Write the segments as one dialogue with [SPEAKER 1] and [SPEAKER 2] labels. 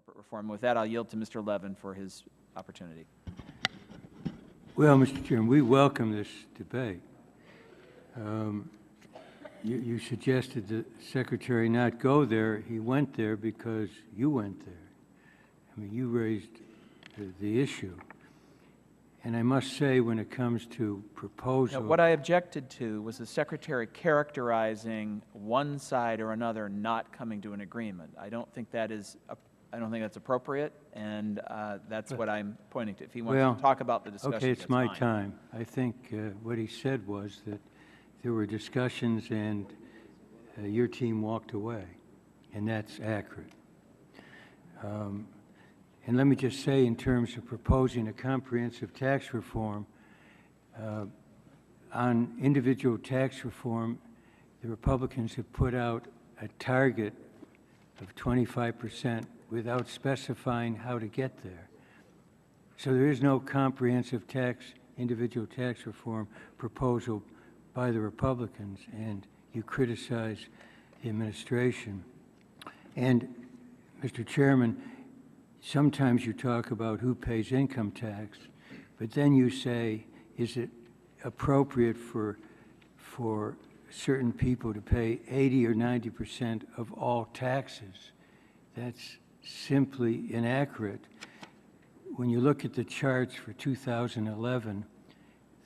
[SPEAKER 1] corporate reform. With that, I'll yield to Mr. Levin for his opportunity.
[SPEAKER 2] Well, Mr. Chairman, we welcome this debate. You suggested the Secretary not go there. He went there because you went there. I mean, you raised the issue. And I must say, when it comes to proposal...
[SPEAKER 1] Now, what I objected to was the Secretary characterizing one side or another not coming to an agreement. I don't think that's appropriate, and that's what I'm pointing to. If he wants to talk about the discussion,
[SPEAKER 2] okay, it's my time. I think what he said was that there were discussions and your team walked away, and that's accurate. And let me just say, in terms of proposing a comprehensive tax reform, on individual tax reform, the Republicans have put out a target of 25% without specifying how to get there. So there is no comprehensive individual tax reform proposal by the Republicans, and you criticize the administration. And, Mr. Chairman, sometimes you talk about who pays income tax, but then you say, is it appropriate for certain people to pay 80 or 90% of all taxes? That's simply inaccurate. When you look at the charts for 2011,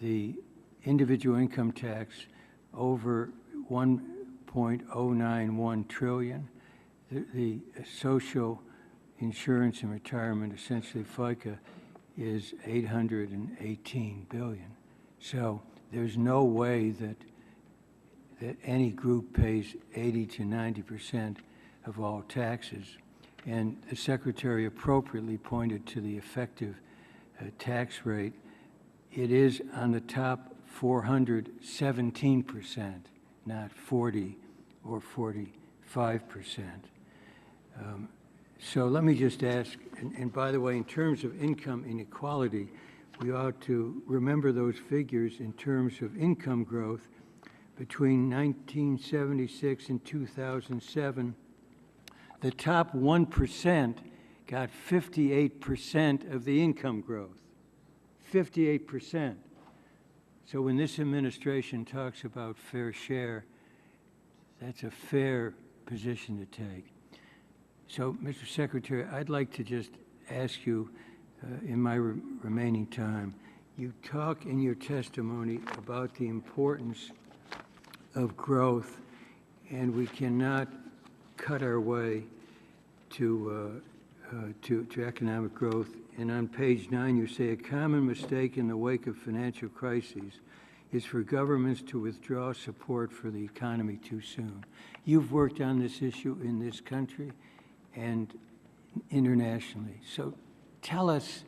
[SPEAKER 2] the individual income tax over 1.091 trillion, the social insurance and retirement, essentially FICA, is 818 billion. So there's no way that any group pays 80 to 90% of all taxes. And the Secretary appropriately pointed to the effective tax rate. It is on the top 417%, not 40 or 45%. So let me just ask, and by the way, in terms of income inequality, we ought to remember those figures in terms of income growth between 1976 and 2007. The top 1% got 58% of the income growth, 58%. So when this administration talks about fair share, that's a fair position to take. So, Mr. Secretary, I'd like to just ask you, in my remaining time, you talk in your testimony about the importance of growth, and we cannot cut our way to economic growth. And on page 9, you say a common mistake in the wake of financial crises is for governments to withdraw support for the economy too soon. You've worked on this issue in this country and internationally. So tell us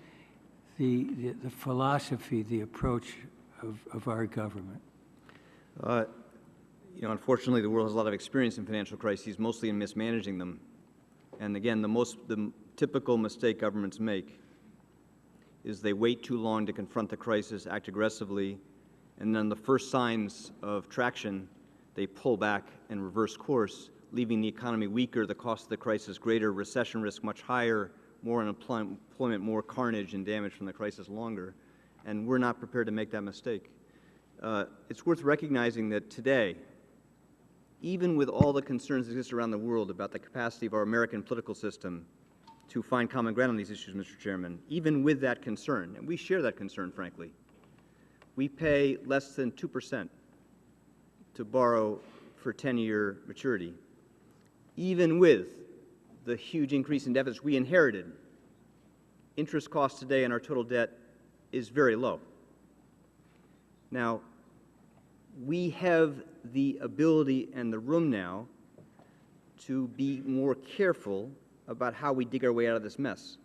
[SPEAKER 2] the philosophy, the approach of our government.
[SPEAKER 3] Unfortunately, the world has a lot of experience in financial crises, mostly in mismanaging them. And again, the typical mistake governments make is they wait too long to confront the crisis, act aggressively, and then the first signs of traction, they pull back and reverse course, leaving the economy weaker, the cost of the crisis greater, recession risk much higher, more unemployment, more carnage and damage from the crisis longer. And we're not prepared to make that mistake. It's worth recognizing that today, even with all the concerns that exist around the world about the capacity of our American political system to find common ground on these issues, Mr. Chairman, even with that concern, and we share that concern, frankly, we pay less than 2% to borrow for 10-year maturity. Even with the huge increase in deficits we inherited, interest costs today on our total debt is very low. Now, we have the ability and the room now to be more careful about how we dig our way out of this mess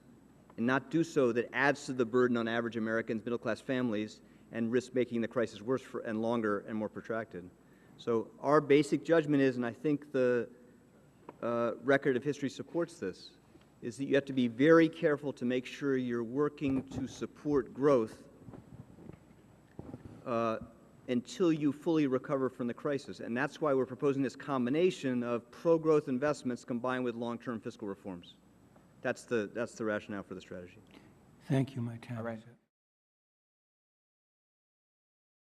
[SPEAKER 3] and not do so that adds to the burden on average Americans, middle-class families, and risk making the crisis worse and longer and more protracted. So our basic judgment is, and I think the record of history supports this, is that you have to be very careful to make sure you're working to support growth until you fully recover from the crisis. And that's why we're proposing this combination of pro-growth investments combined with long-term fiscal reforms. That's the rationale for the strategy.
[SPEAKER 2] Thank you, my time
[SPEAKER 1] All right.
[SPEAKER 2] is up.